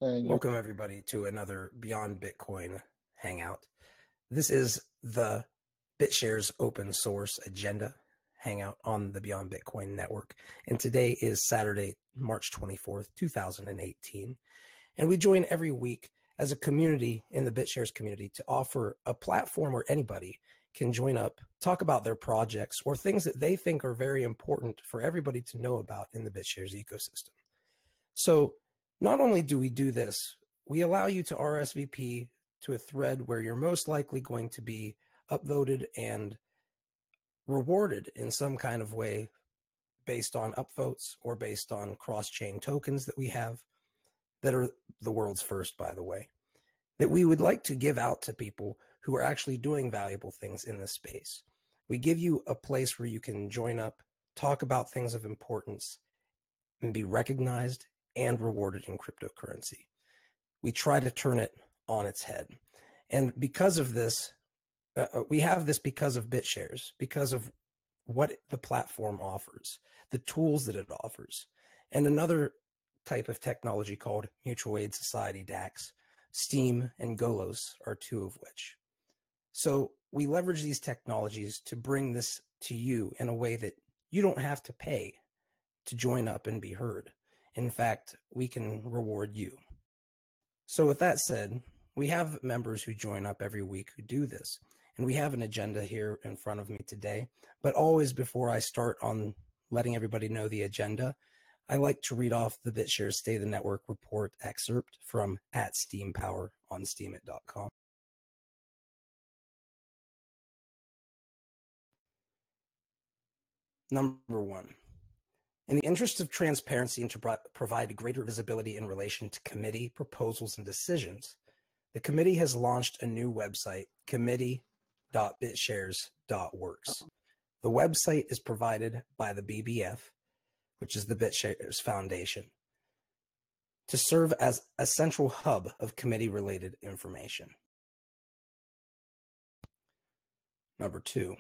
Welcome everybody to another Beyond Bitcoin Hangout. This is the BitShares open source agenda hangout on the Beyond Bitcoin network. And today is Saturday, March 24th, 2018. And we join every week as a community in the BitShares community to offer a platform where anybody can join up, talk about their projects or things that they think are very important for everybody to know about in the BitShares ecosystem. So not only do we do this, we allow you to RSVP to a thread where you're most likely going to be upvoted and rewarded in some kind of way based on upvotes or based on cross-chain tokens that we have that are the world's first, by the way, that we would like to give out to people who are actually doing valuable things in this space. We give you a place where you can join up, talk about things of importance, and be recognized and rewarded in cryptocurrency. We try to turn it on its head. And because of this, we have this because of BitShares, because of what the platform offers, the tools that it offers, and another type of technology called Mutual Aid Society DAX, Steem and Golos are two of which. So we leverage these technologies to bring this to you in a way that you don't have to pay to join up and be heard. In fact, we can reward you. So with that said, we have members who join up every week who do this. And we have an agenda here in front of me today. But always before I start on letting everybody know the agenda, I like to read off the BitShares State of the Network report excerpt from @SteamPower on steemit.com. Number one. In the interest of transparency and to provide greater visibility in relation to committee proposals and decisions, the committee has launched a new website, committee.bitshares.works. The website is provided by the BBF, which is the BitShares Foundation, to serve as a central hub of committee-related information. Number two.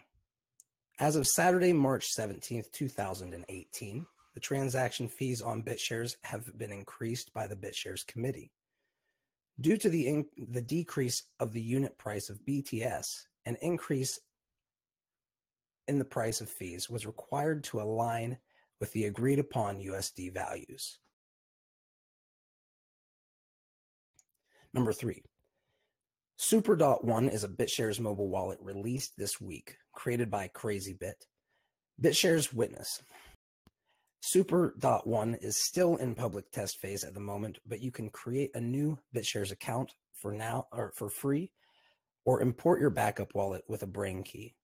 As of Saturday, March 17th, 2018, the transaction fees on BitShares have been increased by the BitShares Committee. Due to the decrease of the unit price of BTS, an increase in the price of fees was required to align with the agreed upon USD values. Number three. Super.1 is a BitShares mobile wallet released this week, created by CrazyBit. BitShares Witness. Super.1 is still in public test phase at the moment, but you can create a new BitShares account for now or for free, or import your backup wallet with a brain key.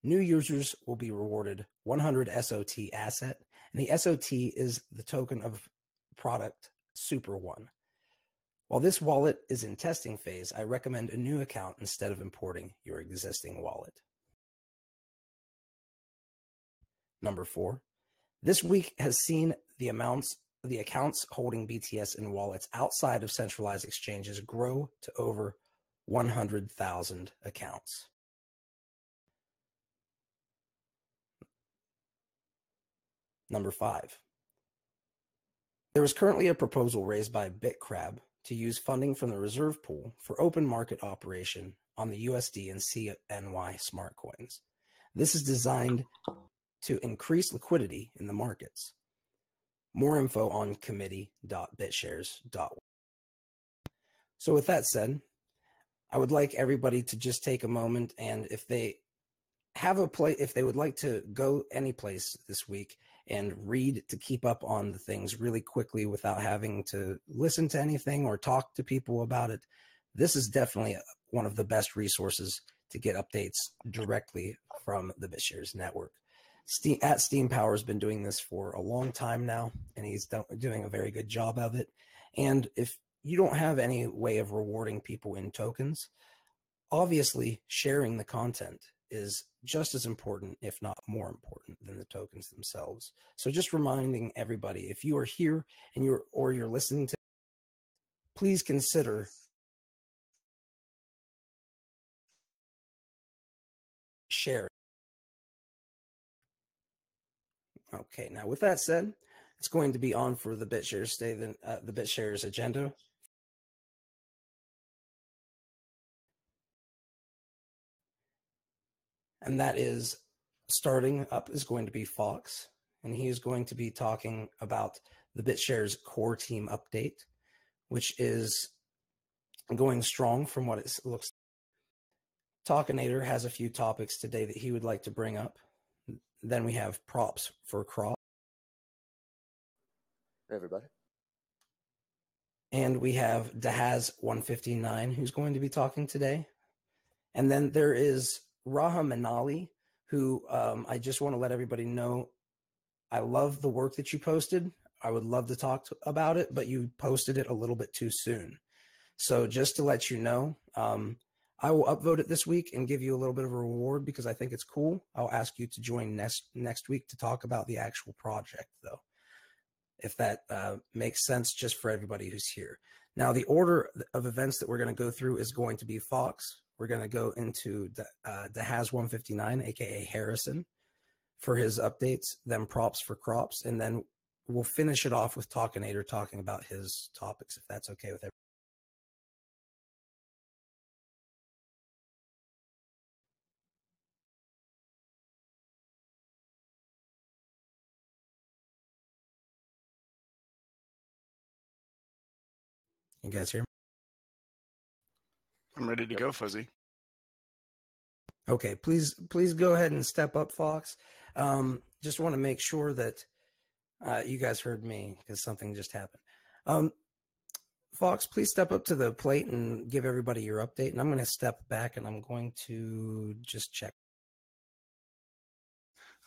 New users will be rewarded 100 SOT asset, and the SOT is the token of product Super1. While this wallet is in testing phase, I recommend a new account instead of importing your existing wallet. Number four. This week has seen the accounts holding BTS in wallets outside of centralized exchanges grow to over 100,000 accounts. Number five. There is currently a proposal raised by BitCrab to use funding from the reserve pool for open market operation on the USD and CNY smart coins. This is designed to increase liquidity in the markets. More info on committee.bitshares.org. So with that said, I would like everybody to just take a moment, and if they have if they would like to go any place this week and read to keep up on the things really quickly without having to listen to anything or talk to people about it, this is definitely one of the best resources to get updates directly from the BitShares network. @SteamPower has been doing this for a long time now, and he's doing a very good job of it. And if you don't have any way of rewarding people in tokens, obviously sharing the content is just as important, if not more important, than the tokens themselves. So just reminding everybody, if you are here and you're listening to, please consider sharing. Okay, now with that said, It's going to be on for the BitShares State, the BitShares agenda. And that is, starting up is going to be Fox, and he is going to be talking about the BitShares core team update, which is going strong from what it looks like. Talkinator has a few topics today that he would like to bring up. Then we have props for crop. Hey, everybody. And we have Dahaz159, who's going to be talking today. And then there is Raha Manali, who I just want to let everybody know, I love the work that you posted. I would love to talk about it, but you posted it a little bit too soon. So just to let you know, I will upvote it this week and give you a little bit of a reward because I think it's cool. I'll ask you to join next week to talk about the actual project, though, if that makes sense just for everybody who's here. Now, the order of events that we're going to go through is going to be Fox. We're going to go into Dahaz159, aka Harrison, for his updates, then props for crops, and then we'll finish it off with Talkinator talking about his topics, if that's okay with everybody. You guys hear me? I'm ready to go, Fuzzy. Okay, please go ahead and step up, Fox. Just want to make sure that you guys heard me because something just happened. Fox, please step up to the plate and give everybody your update. And I'm going to step back and I'm going to just check.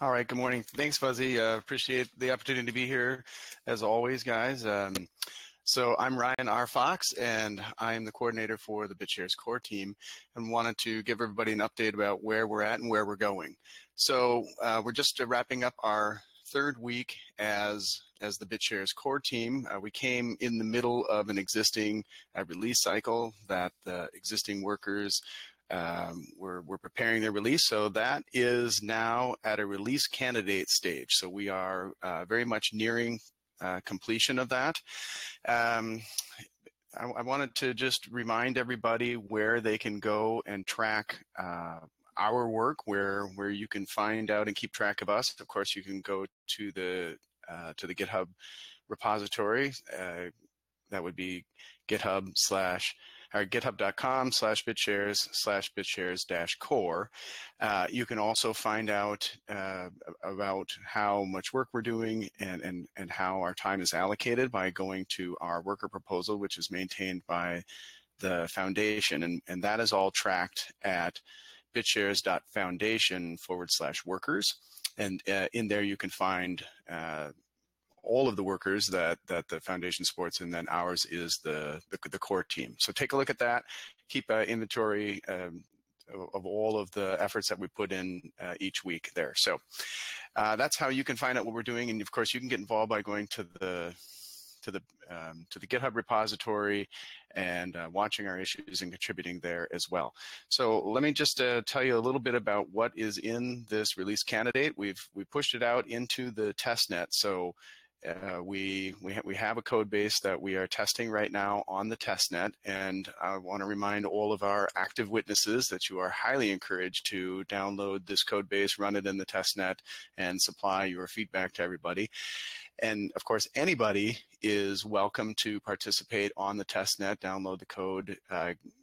All right, good morning. Thanks, Fuzzy. Appreciate the opportunity to be here, as always, guys. So I'm Ryan R. Fox, and I am the coordinator for the BitShares core team, and wanted to give everybody an update about where we're at and where we're going. So we're just wrapping up our third week as the BitShares core team. We came in the middle of an existing release cycle that the existing workers we're preparing their release. So that is now at a release candidate stage. So we are very much nearing completion of that. I wanted to just remind everybody where they can go and track our work, where you can find out and keep track of us. Of course, you can go to the GitHub repository. That would be github.com/BitShares/BitShares-core. You can also find out about how much work we're doing and how our time is allocated by going to our worker proposal, which is maintained by the foundation. And that is all tracked at bitshares.foundation/workers. And in there you can find all of the workers that the foundation supports, and then ours is the core team. So take a look at that. Keep inventory of all of the efforts that we put in each week there. So that's how you can find out what we're doing, and of course you can get involved by going to the GitHub repository and watching our issues and contributing there as well. So let me just tell you a little bit about what is in this release candidate. We pushed it out into the testnet. So we have a code base that we are testing right now on the testnet, and I want to remind all of our active witnesses that you are highly encouraged to download this code base, run it in the testnet, and supply your feedback to everybody. And of course, anybody is welcome to participate on the testnet, download the code,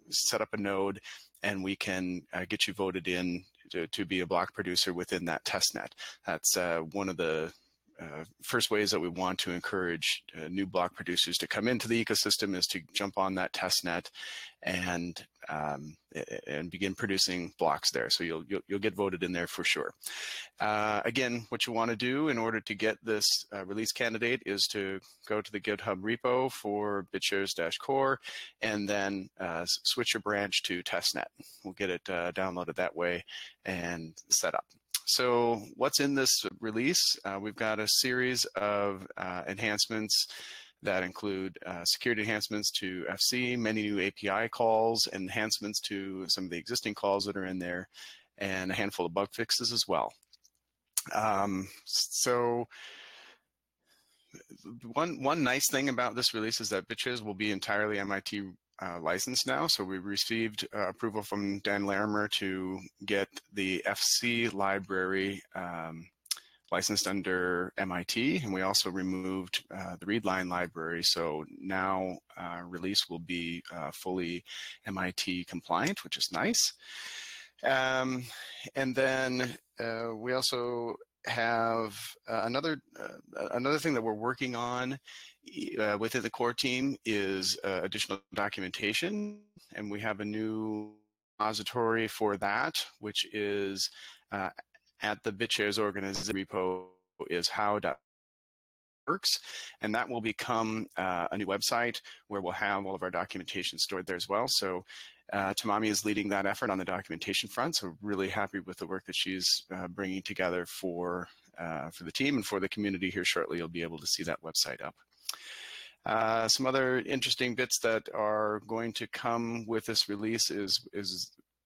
set up a node, and we can get you voted in to be a block producer within that testnet. That's one of the first ways that we want to encourage new block producers to come into the ecosystem is to jump on that testnet and begin producing blocks there. So you'll get voted in there for sure. Again, what you want to do in order to get this release candidate is to go to the GitHub repo for BitShares-core and then switch your branch to testnet. We'll get it downloaded that way and set up. So what's in this release? We've got a series of enhancements that include security enhancements to FC, many new API calls, enhancements to some of the existing calls that are in there, and a handful of bug fixes as well. So One nice thing about this release is that BitShares will be entirely MIT licensed now. So we received approval from Dan Larimer to get the FC library licensed under MIT, and we also removed the readline library. So now release will be fully MIT compliant, which is nice. And then we also have another thing that we're working on within the core team is additional documentation, and we have a new repository for that, which is at the BitShares organization repo is how.works, and that will become a new website where we'll have all of our documentation stored there as well. So Tamami is leading that effort on the documentation front, so really happy with the work that she's bringing together for the team and for the community. Here shortly, you'll be able to see that website up. Some other interesting bits that are going to come with this release is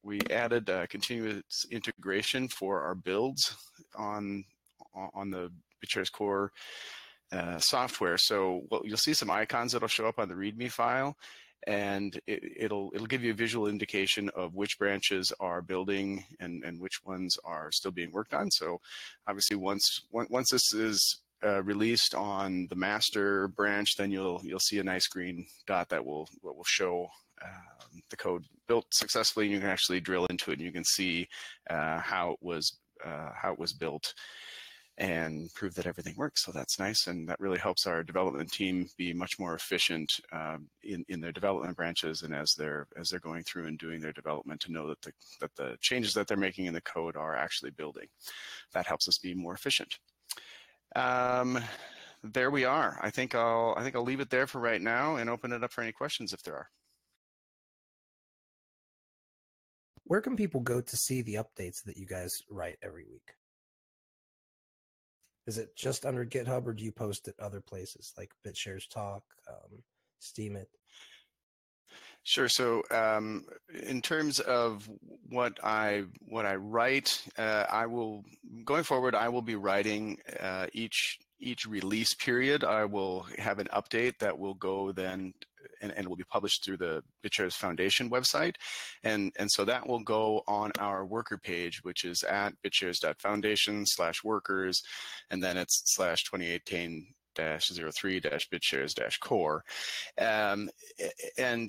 we added continuous integration for our builds on the BitShares core software. So you'll see some icons that'll show up on the README file, and it'll give you a visual indication of which branches are building and which ones are still being worked on. So obviously once this is released on the master branch, then you'll see a nice green dot that will show the code built successfully, and you can actually drill into it and you can see how it was built and prove that everything works. So that's nice, and that really helps our development team be much more efficient in their development branches and as they're going through and doing their development, to know that the changes that they're making in the code are actually building. That helps us be more efficient. There we are. I think I'll leave it there for right now and open it up for any questions if there are. Where can people go to see the updates that you guys write every week? Is it just under GitHub, or do you post it other places like BitShares Talk, Steam it? Sure. So in terms of what I write, going forward, I will be writing each release period. I will have an update that will go then and will be published through the BitShares Foundation website. And so that will go on our worker page, which is at bitshares.foundation/workers, and then it's /2018-03-BitShares-core. And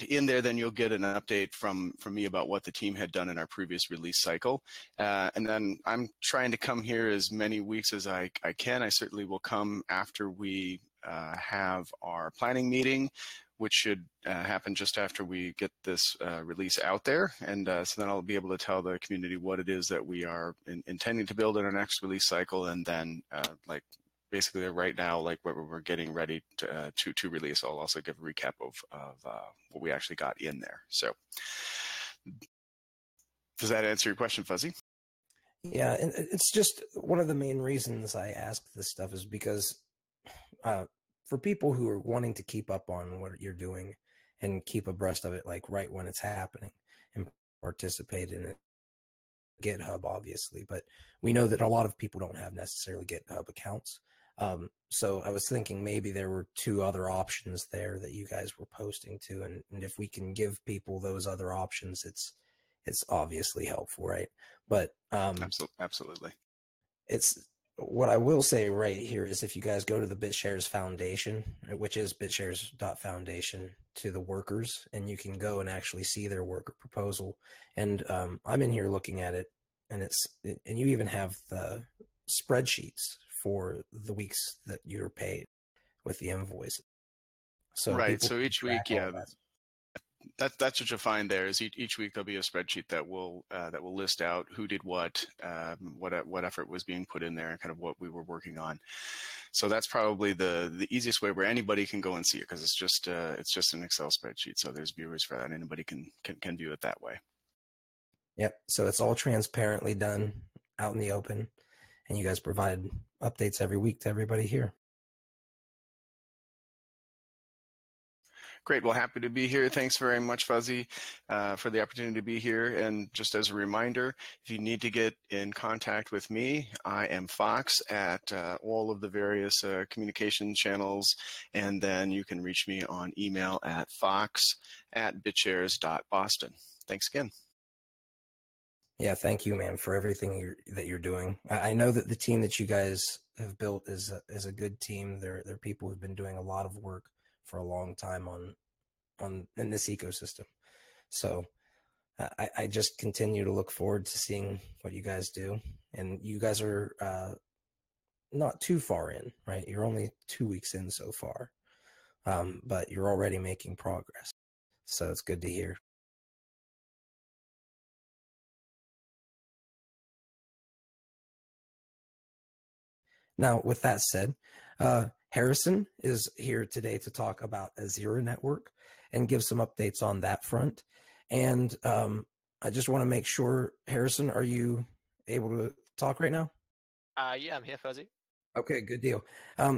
in there, then you'll get an update from me about what the team had done in our previous release cycle. And then I'm trying to come here as many weeks as I can. I certainly will come after we have our planning meeting, which should happen just after we get this release out there. And so then I'll be able to tell the community what it is that we are intending to build in our next release cycle. And then basically right now, like what we're getting ready to release, I'll also give a recap of what we actually got in there. So does that answer your question, Fuzzy? Yeah, and it's just one of the main reasons I ask this stuff is because for people who are wanting to keep up on what you're doing and keep abreast of it, like right when it's happening, and participate in it, GitHub, obviously, but we know that a lot of people don't have necessarily GitHub accounts. So I was thinking maybe there were two other options there that you guys were posting to, and if we can give people those other options, it's obviously helpful, right? But absolutely. It's what I will say right here is if you guys go to the BitShares Foundation, which is bitshares.foundation, to the workers, and you can go and actually see their worker proposal. And I'm in here looking at it, and you even have the spreadsheets for the weeks that you're paid with the invoice. So right. So each week, yeah. That's what you'll find there is each week there'll be a spreadsheet that will list out who did what effort was being put in there, and kind of what we were working on. So that's probably the easiest way where anybody can go and see it, because it's just an Excel spreadsheet. So there's viewers for that. Anybody can view it that way. Yep. So it's all transparently done out in the open, and you guys provide updates every week to everybody here. Great. Well, happy to be here. Thanks very much, Fuzzy, for the opportunity to be here. And just as a reminder, if you need to get in contact with me, I am Fox at all of the various communication channels. And then you can reach me on email at fox@bitshares.boston. Thanks again. Yeah, thank you, man, for everything that you're doing. I know that the team that you guys have built is a good team. They're people who've been doing a lot of work for a long time on in this ecosystem. So I just continue to look forward to seeing what you guys do. And you guys are not too far in, right? You're only 2 weeks in so far, but you're already making progress. So it's good to hear. Now, with that said, Harrison is here today to talk about Ezira Network and give some updates on that front. And I just want to make sure, Harrison, are you able to talk right now? Yeah, I'm here, Fuzzy. Okay, good deal.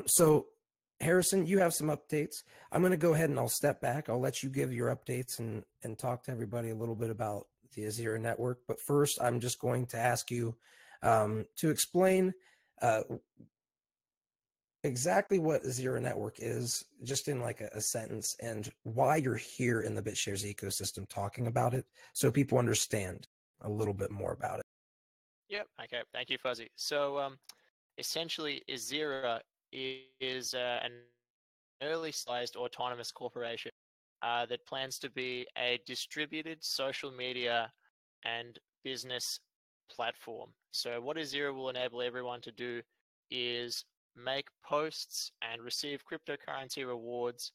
So, Harrison, you have some updates. I'm going to go ahead and I'll step back. I'll let you give your updates and talk to everybody a little bit about the Ezira Network. But first, I'm just going to ask you to explain exactly what Ezira Network is, just in like a sentence, and why you're here in the BitShares ecosystem talking about it, so people understand a little bit more about it. Yep. Okay. Thank you, Fuzzy. So, essentially, Ezira is an early-sized autonomous corporation that plans to be a distributed social media and business platform. So, what Ezira will enable everyone to do is make posts and receive cryptocurrency rewards,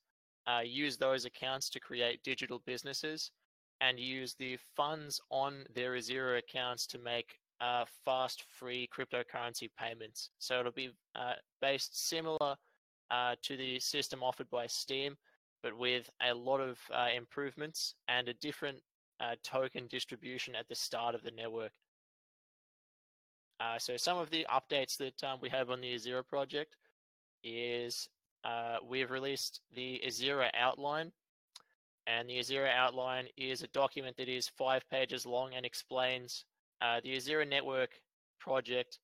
use those accounts to create digital businesses, and use the funds on their Ezira accounts to make fast, free cryptocurrency payments. So it'll be based similar to the system offered by Steem, but with a lot of improvements and a different token distribution at the start of the network. So some of the updates that we have on the Ezira project is we have released the Ezira outline, and the Ezira outline is a document that is 5 pages long and explains the Ezira Network project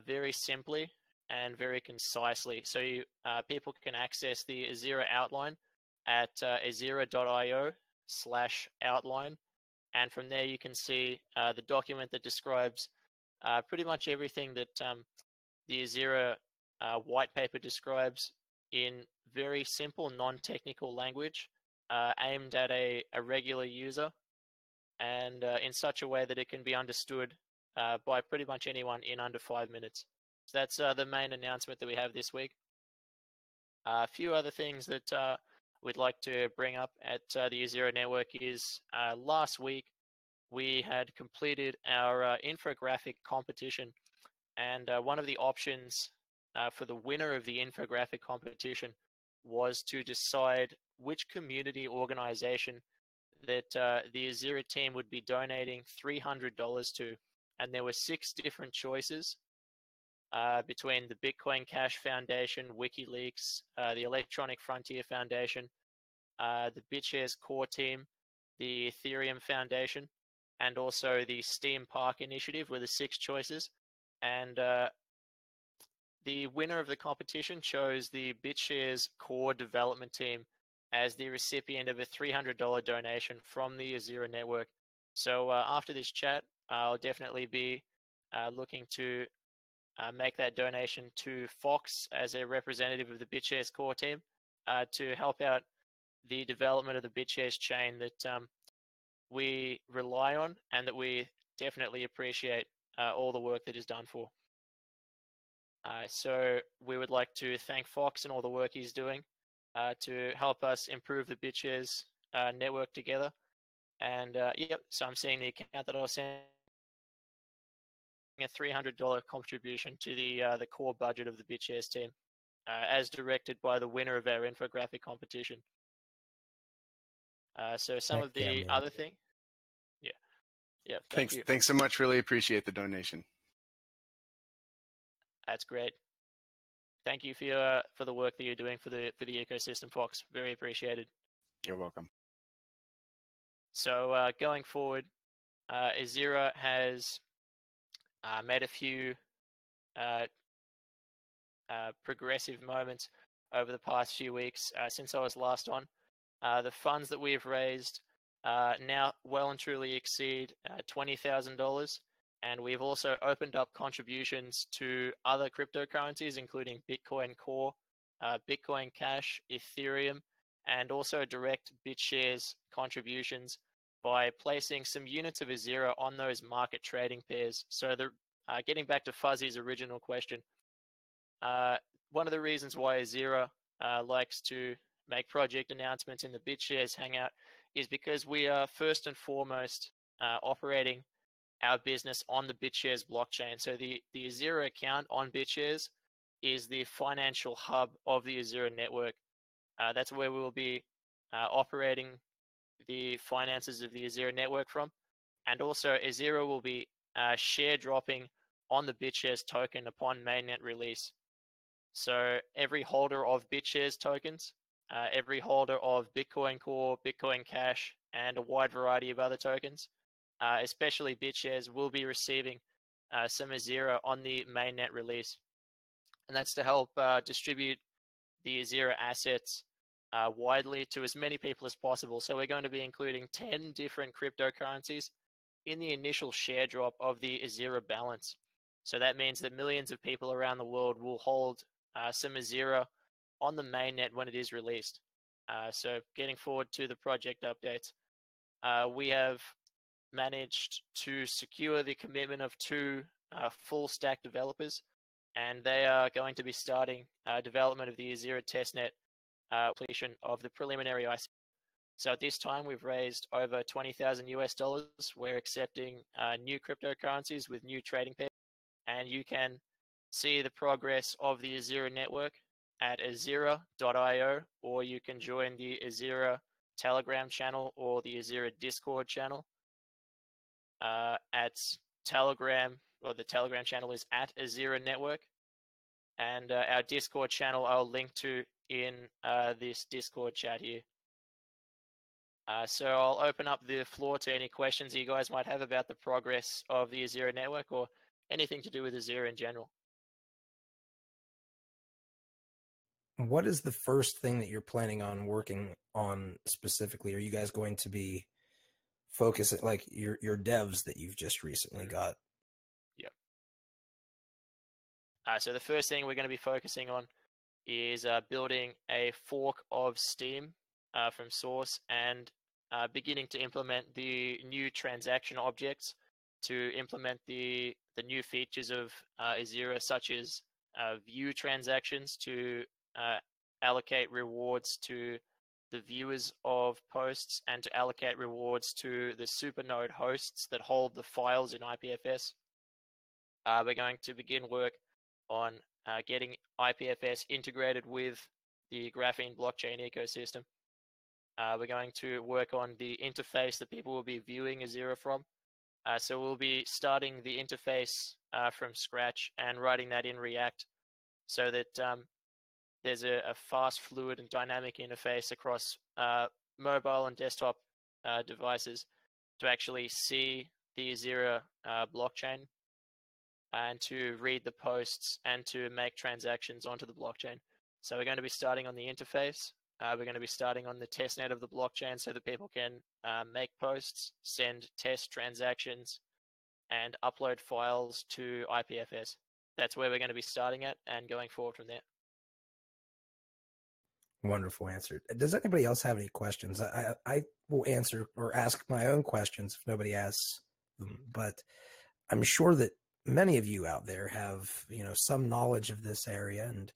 very simply and very concisely. So people can access the Ezira outline at ezira.io/outline, and from there you can see the document that describes pretty much everything that the Ezira white paper describes in very simple, non-technical language aimed at a regular user, and in such a way that it can be understood by pretty much anyone in under 5 minutes. So that's the main announcement that we have this week. A few other things that we'd like to bring up at the Ezira Network is last week we had completed our infographic competition, and one of the options for the winner of the infographic competition was to decide which community organization that the Ezira team would be donating $300 to. And there were 6 different choices between the Bitcoin Cash Foundation, WikiLeaks, the Electronic Frontier Foundation, the BitShares core team, the Ethereum Foundation, and also the Steem Park Initiative were the 6 choices. And the winner of the competition chose the BitShares core development team as the recipient of a $300 donation from the Ezira Network. So after this chat, I'll definitely be looking to make that donation to Fox as a representative of the BitShares core team to help out the development of the BitShares chain that we rely on and that we definitely appreciate all the work that is done for. So we would like to thank Fox and all the work he's doing to help us improve the BitShares network together. And yep, so I'm seeing the account that I was sending a $300 contribution to the core budget of the BitShares team, as directed by the winner of our infographic competition. So some of the other thing, yeah, thank you. Thanks so much. Really appreciate the donation. That's great. Thank you for the work that you're doing for the ecosystem, Fox. Very appreciated. You're welcome. So going forward, Ezira has made a few progressive moments over the past few weeks since I was last on. The funds that we've raised now well and truly exceed $20,000, and we've also opened up contributions to other cryptocurrencies, including Bitcoin Core, Bitcoin Cash, Ethereum, and also direct BitShares contributions by placing some units of Ezira on those market trading pairs. So getting back to Fuzzy's original question, one of the reasons why Ezira likes to make project announcements in the BitShares Hangout is because we are first and foremost operating our business on the BitShares blockchain. So the Ezira account on BitShares is the financial hub of the Ezira network. That's where we will be operating the finances of the Ezira network from. And also Ezira will be share dropping on the BitShares token upon mainnet release. So every holder of BitShares tokens, every holder of Bitcoin Core, Bitcoin Cash, and a wide variety of other tokens, especially BitShares, will be receiving some Ezira on the mainnet release. And that's to help distribute the Ezira assets widely to as many people as possible. So we're going to be including 10 different cryptocurrencies in the initial share drop of the Ezira balance. So that means that millions of people around the world will hold some Ezira on the mainnet when it is released. So getting forward to the project updates, we have managed to secure the commitment of 2 full stack developers, and they are going to be starting development of the Ezira testnet completion of the preliminary IC. So at this time, we've raised over $20,000 US. We're accepting new cryptocurrencies with new trading pairs, and you can see the progress of the Ezira network at ezira.io, or you can join the Ezira Telegram channel or the Ezira Discord channel at Telegram, or the Telegram channel is at Ezira Network, and our Discord channel I'll link to in this Discord chat here. So I'll open up the floor to any questions you guys might have about the progress of the Ezira network or anything to do with Ezira in general. What is the first thing that you're planning on working on specifically? Are you guys going to be focusing, like your devs that you've just recently got? Yep. So the first thing we're going to be focusing on is building a fork of Steem from source and beginning to implement the new transaction objects to implement the new features of Ezira, such as view transactions to allocate rewards to the viewers of posts and to allocate rewards to the supernode hosts that hold the files in IPFS. We're going to begin work on getting IPFS integrated with the Graphene blockchain ecosystem. We're going to work on the interface that people will be viewing Ezira from. So we'll be starting the interface from scratch and writing that in React so that there's a fast, fluid, and dynamic interface across mobile and desktop devices to actually see the Ezira blockchain and to read the posts and to make transactions onto the blockchain. So we're going to be starting on the interface. We're going to be starting on the testnet of the blockchain so that people can make posts, send test transactions, and upload files to IPFS. That's where we're going to be starting at and going forward from there. Wonderful answer. Does anybody else have any questions? I will answer or ask my own questions if nobody asks them, but I'm sure that many of you out there have, some knowledge of this area, and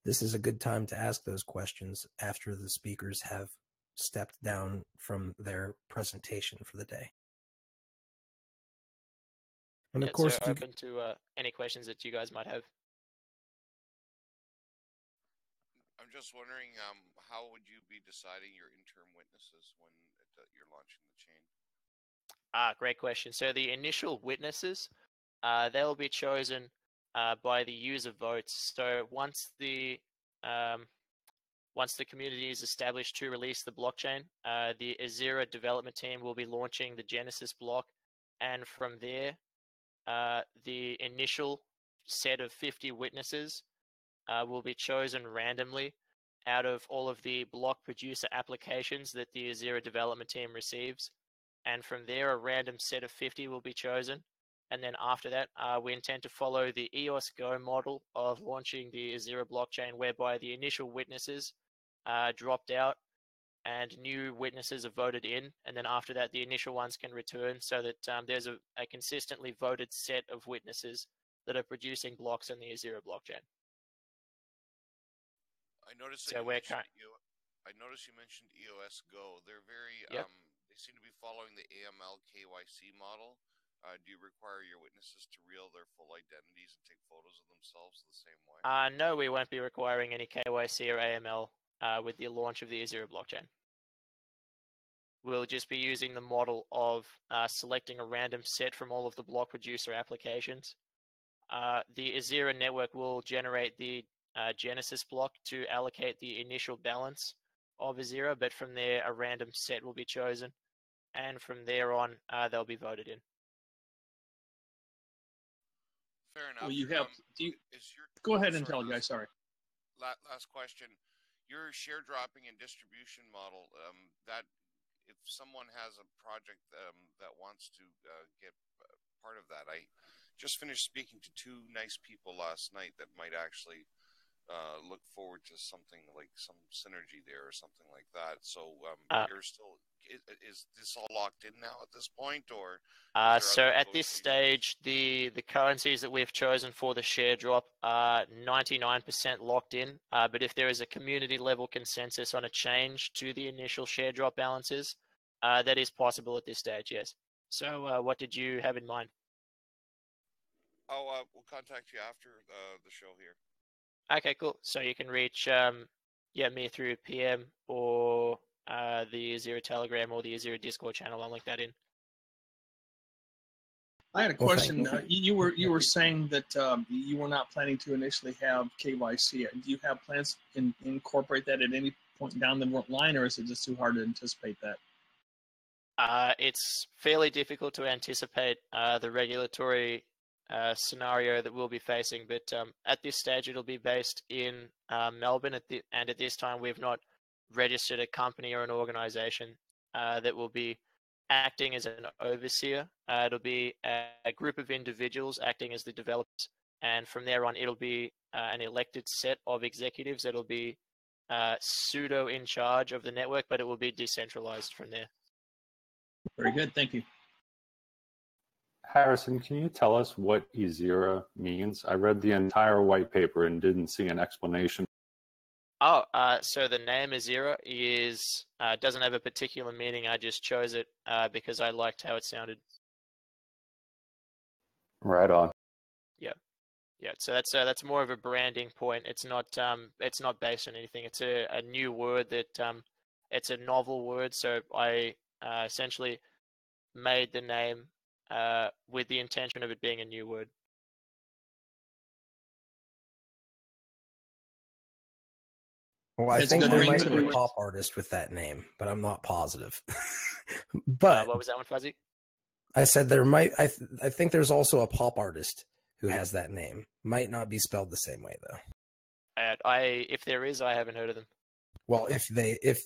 this is a good time to ask those questions after the speakers have stepped down from their presentation for the day. And of course, so open to any questions that you guys might have. I'm just wondering, how would you be deciding your interim witnesses when you're launching the chain? Great question. So the initial witnesses, they'll be chosen by the user votes. So once the once the community is established to release the blockchain, the Ezira development team will be launching the Genesis block, and from there, the initial set of 50 witnesses will be chosen randomly out of all of the block producer applications that the Ezira development team receives. And from there, a random set of 50 will be chosen. And then after that, we intend to follow the EOS Go model of launching the Ezira blockchain, whereby the initial witnesses dropped out and new witnesses are voted in. And then after that, the initial ones can return, so that there's a consistently voted set of witnesses that are producing blocks on the Ezira blockchain. I noticed So I noticed you mentioned EOS Go. They're very Yep. They seem to be following the AML KYC model. Do you require your witnesses to reel their full identities and take photos of themselves the same way? No, we won't be requiring any KYC or AML with the launch of the Ezira blockchain. We'll just be using the model of selecting a random set from all of the block producer applications. The Ezira network will generate the Genesis block to allocate the initial balance of Ezira, but from there, a random set will be chosen, and from there on, they'll be voted in. Fair enough. Well, you have. Go ahead and tell it, guys. Sorry. Last question. Your share dropping and distribution model, that if someone has a project that wants to get part of that, I just finished speaking to two nice people last night that might actually look forward to something like some synergy there or something like that. So you're still, is this all locked in now at this point, or? So at this stage, the currencies that we've chosen for the share drop are 99% locked in. But if there is a community level consensus on a change to the initial share drop balances, that is possible at this stage, yes. So what did you have in mind? Oh, we'll contact you after the show here. Okay, cool. So you can reach me through PM or the Ezira Telegram or the Ezira Discord channel. I'll link that in. I had a question. You were saying that you were not planning to initially have KYC. Do you have plans to incorporate that at any point down the line, or is it just too hard to anticipate that? It's fairly difficult to anticipate the regulatory scenario that we'll be facing, but at this stage it'll be based in Melbourne, and at this time we've not registered a company or an organization that will be acting as an overseer. It'll be a group of individuals acting as the developers, and from there on it'll be an elected set of executives that'll be pseudo in charge of the network, but it will be decentralized from there. Very good, thank you. Harrison, can you tell us what Ezira means? I read the entire white paper and didn't see an explanation. So the name Ezira doesn't have a particular meaning. I just chose it because I liked how it sounded. Right on. Yeah. So that's more of a branding point. It's not based on anything. It's a new word that it's a novel word. So I essentially made the name with the intention of it being a new word. Well, I think there might be a pop artist with that name, but I'm not positive. But what was that one, Fuzzy? I said there might. I think there's also a pop artist who has that name. Might not be spelled the same way though. If there is, I haven't heard of them. Well, if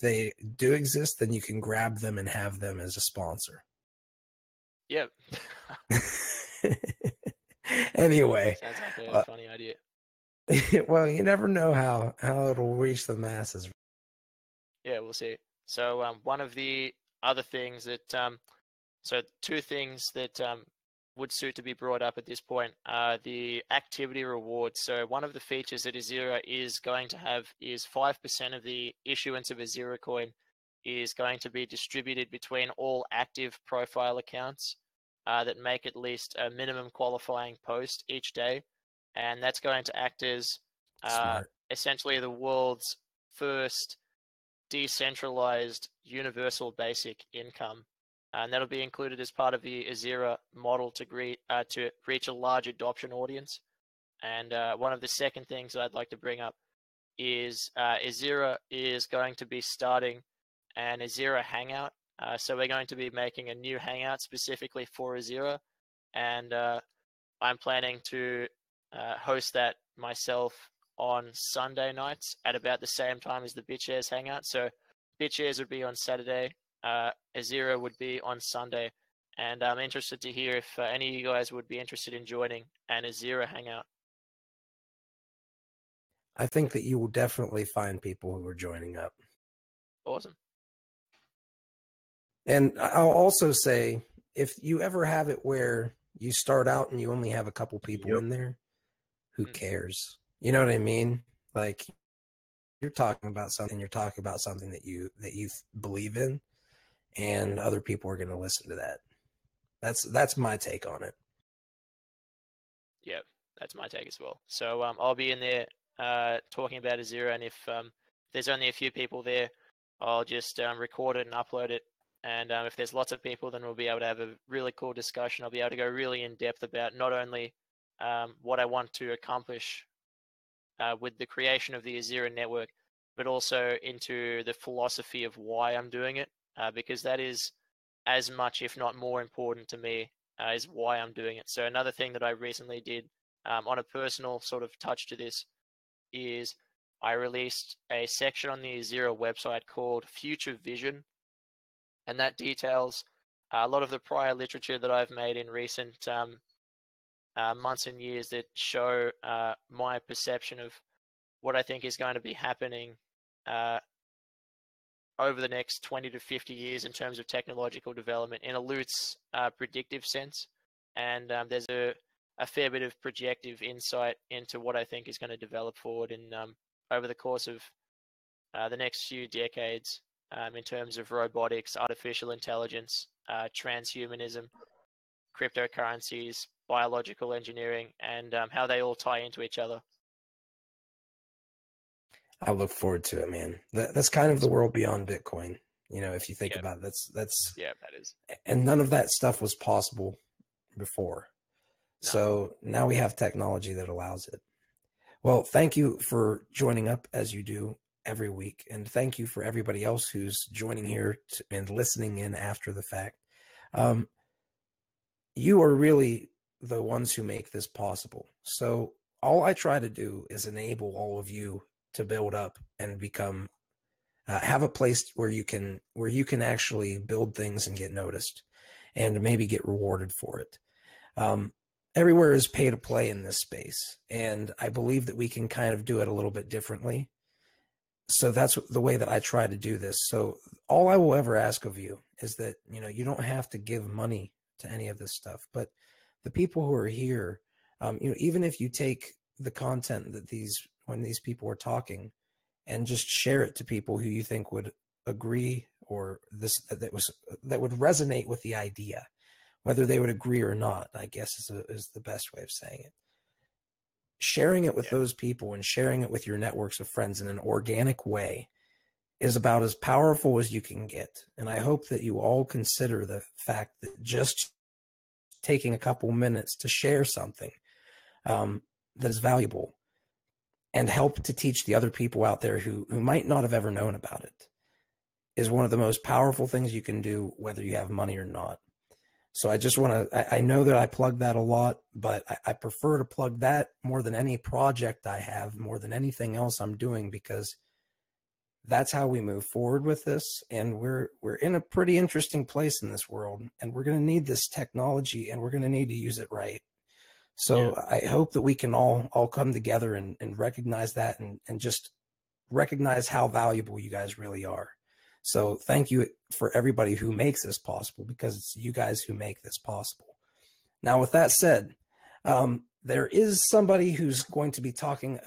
they do exist, then you can grab them and have them as a sponsor. Yep. Anyway, sounds like a funny idea. Well, you never know how it'll reach the masses. Yeah, we'll see. So one of the other things that so two things that would suit to be brought up at this point are the activity rewards. So one of the features that Ezira is going to have is 5% of the issuance of Ezira coin is going to be distributed between all active profile accounts that make at least a minimum qualifying post each day. And that's going to act as essentially the world's first decentralized universal basic income. And that'll be included as part of the Ezira model to reach a large adoption audience. And one of the second things I'd like to bring up is Ezira is going to be starting an Ezira Hangout. So we're going to be making a new Hangout specifically for Ezira, and I'm planning to host that myself on Sunday nights at about the same time as the BitShares Hangout. So BitShares would be on Saturday, Ezira would be on Sunday, and I'm interested to hear if any of you guys would be interested in joining an Ezira Hangout. I think that you will definitely find people who are joining up. Awesome. And I'll also say, if you ever have it where you start out and you only have a couple people in there, who cares? You know what I mean? Like, you're talking about something that you believe in, and other people are going to listen to that. That's my take on it. Yeah, that's my take as well. So I'll be in there talking about Ezira, and if there's only a few people there, I'll just record it and upload it. And if there's lots of people, then we'll be able to have a really cool discussion. I'll be able to go really in depth about not only what I want to accomplish with the creation of the Ezira network, but also into the philosophy of why I'm doing it, because that is as much, if not more important to me, is why I'm doing it. So another thing that I recently did on a personal sort of touch to this is I released a section on the Ezira website called Future Vision, and that details a lot of the prior literature that I've made in recent months and years that show my perception of what I think is going to be happening over the next 20 to 50 years in terms of technological development in a loose predictive sense. And there's a fair bit of projective insight into what I think is going to develop forward in over the course of the next few decades in terms of robotics, artificial intelligence, transhumanism, cryptocurrencies, biological engineering, and how they all tie into each other. I look forward to it, man. That's kind of the world beyond Bitcoin. You know, if you think about it, that's yeah, that is. And none of that stuff was possible before. No. So now we have technology that allows it. Well, thank you for joining up as you do every week. And thank you for everybody else who's joining here and listening in after the fact. You are really the ones who make this possible. So all I try to do is enable all of you to build up and become, have a place where you can actually build things and get noticed and maybe get rewarded for it. Everywhere is pay to play in this space. And I believe that we can kind of do it a little bit differently. So that's the way that I try to do this. So all I will ever ask of you is that, you know, you don't have to give money to any of this stuff, but the people who are here, you know, even if you take the content that when these people are talking and just share it to people who you think would agree or that would resonate with the idea, whether they would agree or not, I guess is the best way of saying it. Sharing it with those people and sharing it with your networks of friends in an organic way is about as powerful as you can get. And I hope that you all consider the fact that just taking a couple minutes to share something that is valuable and help to teach the other people out there who might not have ever known about it is one of the most powerful things you can do, whether you have money or not. So I just want to, I know that I plug that a lot, but I prefer to plug that more than any project I have, more than anything else I'm doing, because that's how we move forward with this. And we're in a pretty interesting place in this world, and we're going to need this technology, and we're going to need to use it right. So I hope that we can all come together and recognize that and just recognize how valuable you guys really are. So thank you for everybody who makes this possible, because it's you guys who make this possible. Now, with that said, there is somebody who's going to be talking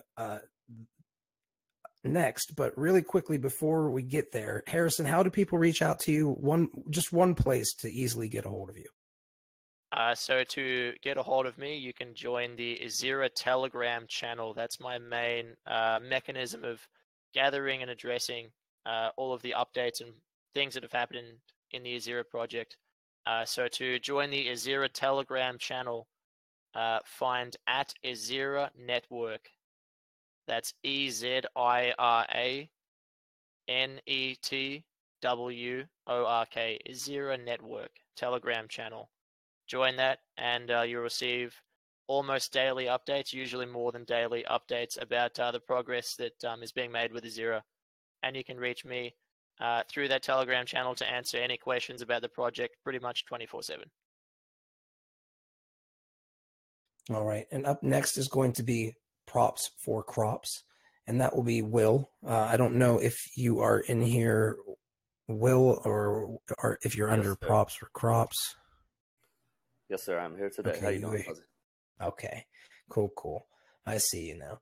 next, but really quickly before we get there, Harrison, how do people reach out to you? Just one place to easily get a hold of you. So to get a hold of me, you can join the Ezira Telegram channel. That's my main mechanism of gathering and addressing all of the updates and things that have happened in the Ezira project. So to join the Ezira Telegram channel, find @Ezira Network That's EZIRA-NETWORK, Ezira Network Telegram channel. Join that, and you'll receive almost daily updates, usually more than daily updates about the progress that is being made with Ezira. And you can reach me through that Telegram channel to answer any questions about the project pretty much 24/7. All right. And up next is going to be props for crops, and that will be Will. I don't know if you are in here, Will, or if you're under props for crops. Yes, sir. I'm here today. Okay, How you doing, Fuzzy? Okay, cool. I see you now.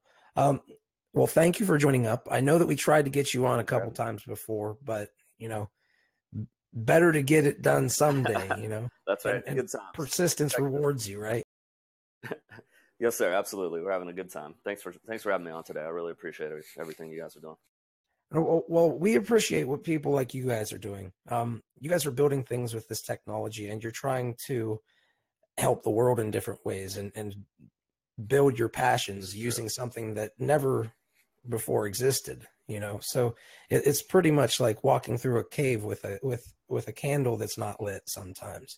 Well, thank you for joining up. I know that we tried to get you on a couple times before, but better to get it done someday. That's right. And good times. Persistence rewards you, right? Yes, sir. Absolutely. We're having a good time. Thanks for having me on today. I really appreciate everything you guys are doing. Well, we appreciate what people like you guys are doing. You guys are building things with this technology, and you're trying to help the world in different ways and build your passions using something that never before existed. So it's pretty much like walking through a cave with a candle that's not lit sometimes.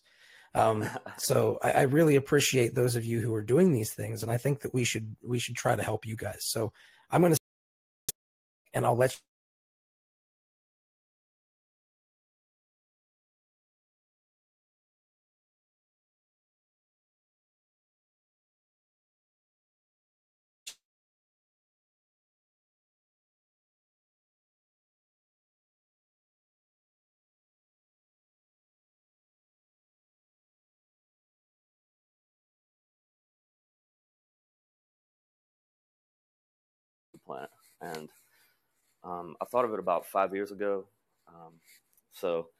So I really appreciate those of you who are doing these things, and I think that we should try to help you guys. So I'm going to, and I'll let you. Plant, and I thought of it about 5 years ago. So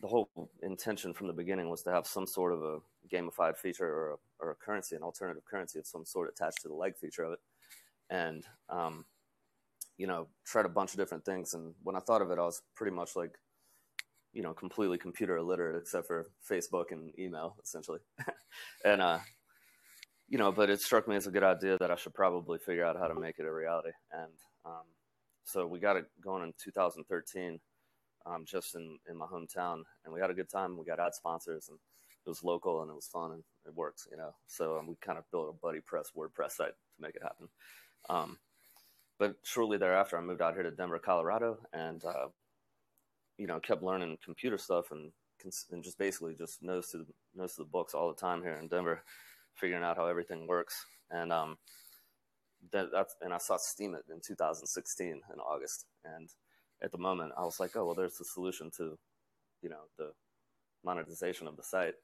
the whole intention from the beginning was to have some sort of a gamified feature or a currency, an alternative currency of some sort attached to the leg feature of it, and tried a bunch of different things. And when I thought of it, I was pretty much like, completely computer illiterate except for Facebook and email, essentially. And but it struck me as a good idea that I should probably figure out how to make it a reality. And so we got it going in 2013, just in my hometown, and we had a good time. We got ad sponsors, and it was local, and it was fun, and it works, So we kind of built a buddy press WordPress site to make it happen. But shortly thereafter, I moved out here to Denver, Colorado, and kept learning computer stuff and just basically just nose to the books all the time here in Denver, figuring out how everything works. And and I saw Steam it in 2016 in August, and at the moment I was like, oh well, there's the solution to the monetization of the site.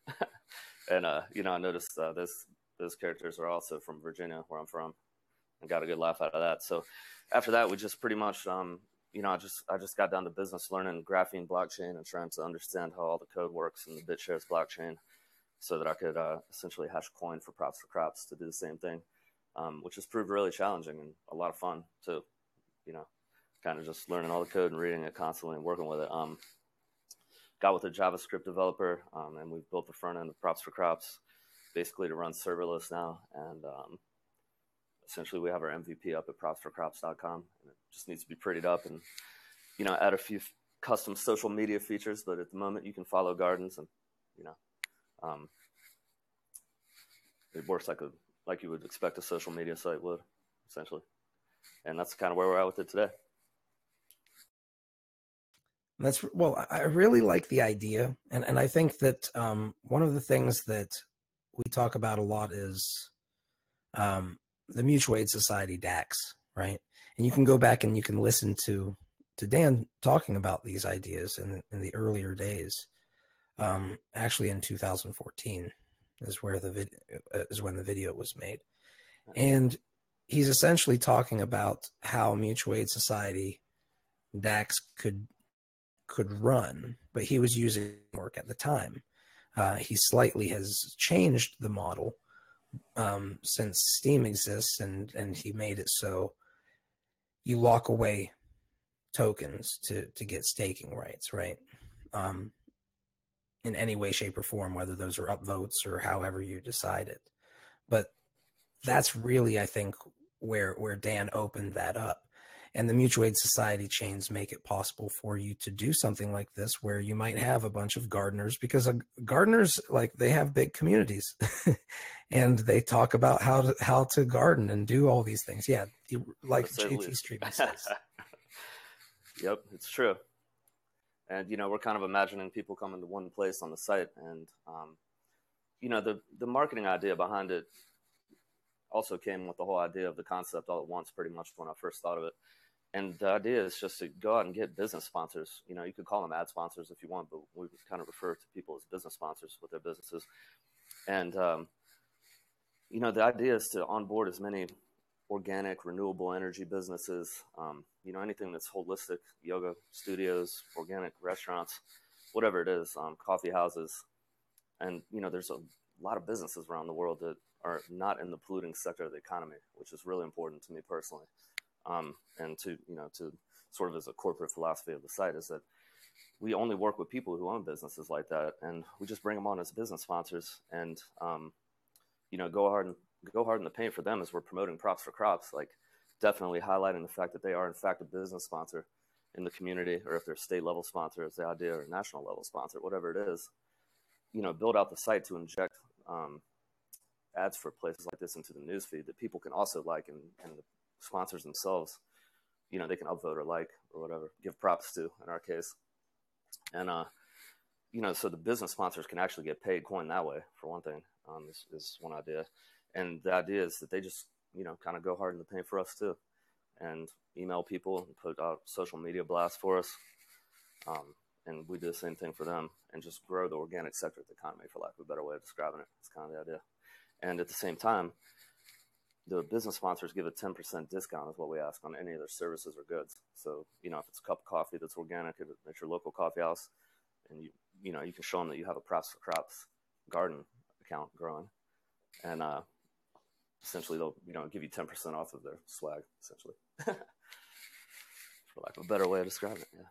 And I noticed those characters are also from Virginia, where I'm from, and got a good laugh out of that. So after that, we just pretty much I just got down to business, learning graphene blockchain and trying to understand how all the code works in the BitShares blockchain, so that I could essentially hash coin for props for crops to do the same thing, which has proved really challenging and a lot of fun too. Kind of just learning all the code and reading it constantly and working with it. Got with a JavaScript developer, and we've built the front end of props for crops, basically to run serverless now. And essentially, we have our MVP up at propsforcrops.com, and it just needs to be prettied up and add a few custom social media features. But at the moment, you can follow gardens, and it works like you would expect a social media site would, essentially. And that's kind of where we're at with it today. I really like the idea, and I think that one of the things that we talk about a lot is the Mutual Aid Society DAX, right? And you can go back and you can listen to Dan talking about these ideas in the earlier days. Actually, in 2014 is when the video was made, and he's essentially talking about how Mutual Aid Society DAX could run, but he was using work at the time. He slightly has changed the model since Steem exists, and he made it so you lock away tokens to get staking rights, right? In any way, shape, or form, whether those are upvotes or however you decide it. But that's really, I think, where Dan opened that up. And the mutual aid society chains make it possible for you to do something like this, where you might have a bunch of gardeners, because gardeners, like, they have big communities and they talk about how to garden and do all these things. Yeah, like JT Streaman says. Yep, it's true. And, you know, we're kind of imagining people coming to one place on the site. And, you know, the marketing idea behind it also came with the whole idea of the concept all at once, pretty much, when I first thought of it. And the idea is just to go out and get business sponsors. You know, you could call them ad sponsors if you want, but we kind of refer to people as business sponsors with their businesses. And, you know, the idea is to onboard as many organic, renewable energy businesses, you know, anything that's holistic, yoga studios, organic restaurants, whatever it is, coffee houses. And, you know, there's a lot of businesses around the world that are not in the polluting sector of the economy, which is really important to me personally. And to, you know, to sort of as a corporate philosophy of the site is that we only work with people who own businesses like that. And we just bring them on as business sponsors and, you know, go hard in the paint for them as we're promoting Props for Crops, like definitely highlighting the fact that they are in fact a business sponsor in the community, or if they're state level sponsor, as the idea, or national level sponsor, whatever it is, you know, build out the site to inject, ads for places like this into the newsfeed that people can also like, and the sponsors themselves, you know, they can upvote or like or whatever, give props to in our case. And, you know, so the business sponsors can actually get paid coin that way, for one thing, is one idea. And the idea is that they just, you know, kind of go hard in the paint for us too, and email people and put out social media blasts for us. And we do the same thing for them, and just grow the organic sector of the economy, for lack of a better way of describing it. It's kind of the idea. And at the same time, the business sponsors give a 10% discount is what we ask on any of their services or goods. So, you know, if it's a cup of coffee that's organic at your local coffee house, and you know, you can show them that you have a Props for Crops garden account growing, and essentially they'll, you know, give you 10% off of their swag, essentially, for lack of a better way of describing it. Yeah.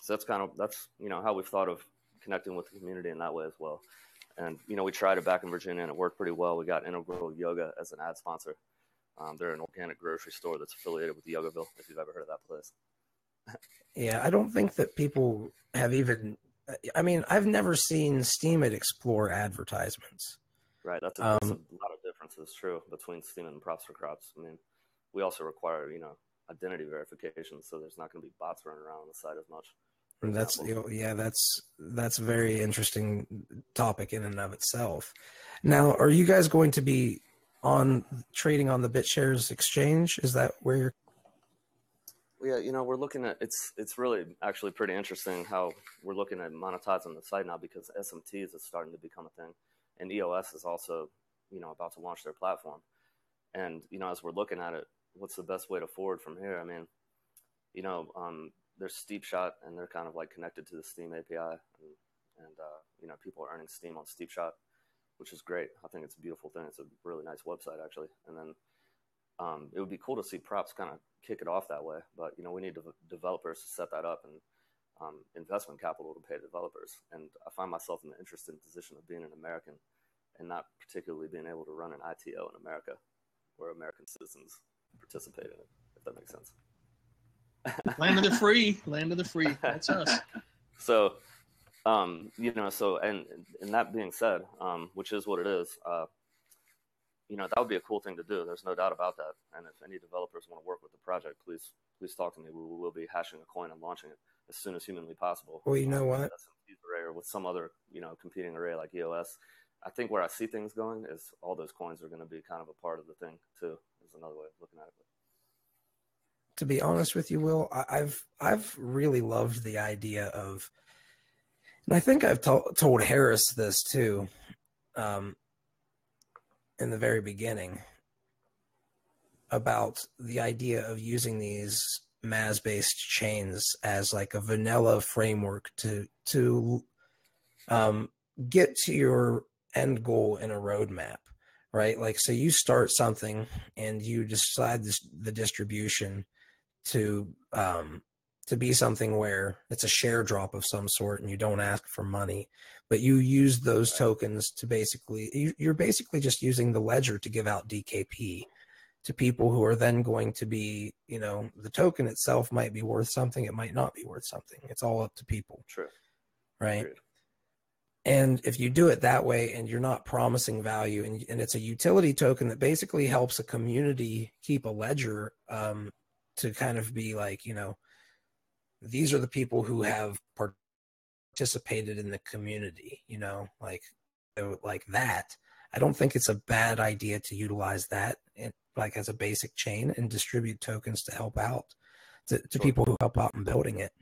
So that's you know, how we've thought of connecting with the community in that way as well. And, you know, we tried it back in Virginia and it worked pretty well. We got Integral Yoga as an ad sponsor. They're an organic grocery store that's affiliated with Yogaville, if you've ever heard of that place. Yeah, I don't think that people have even, I mean, I've never seen Steam It explore advertisements. Right, that's a lot of differences, true, between Steam and Props for Crops. I mean, we also require, you know, identity verification, so there's not going to be bots running around on the site as much. That's, you know, yeah, that's a very interesting topic in and of itself. Now, are you guys going to be trading on the BitShares exchange? Is that where you're? Yeah, you know, we're looking at, it's really actually pretty interesting how we're looking at monetizing the site now, because SMTs is starting to become a thing, and EOS is also, you know, about to launch their platform. And, you know, as we're looking at it, what's the best way to forward from here? I mean, you know, there's Steep Shot, and they're kind of like connected to the Steam API, and you know, people are earning Steam on Steep Shot, which is great. I think it's a beautiful thing. It's a really nice website, actually. And then it would be cool to see Props kind of kick it off that way, but, you know, we need developers to set that up, and investment capital to pay developers. And I find myself in the interesting position of being an American and not particularly being able to run an ITO in America, where American citizens participate in it, if that makes sense. Land of the free, land of the free. That's us. So, you know, so, and that being said, which is what it is, you know, that would be a cool thing to do. There's no doubt about that. And if any developers want to work with the project, please talk to me. We will be hashing a coin and launching it as soon as humanly possible. Well, you know what? Array, or with some other, you know, competing array like EOS. I think where I see things going is all those coins are going to be kind of a part of the thing too. Is another way of looking at it. To be honest with you, Will, I've really loved the idea of, and I think I've told Harris this too, in the very beginning, about the idea of using these MAS-based chains as like a vanilla framework to get to your end goal in a roadmap, right? Like, so you start something and you decide the distribution to be something where it's a share drop of some sort, and you don't ask for money, but you use those tokens to basically, you're basically just using the ledger to give out DKP to people who are then going to be, the token itself might be worth something. It might not be worth something. It's all up to people. True. Right. Agreed. And if you do it that way and you're not promising value, and it's a utility token that basically helps a community keep a ledger, to kind of be like, these are the people who have participated in the community, like that. I don't think it's a bad idea to utilize that like as a basic chain and distribute tokens to help out to Sure. people who help out in building it.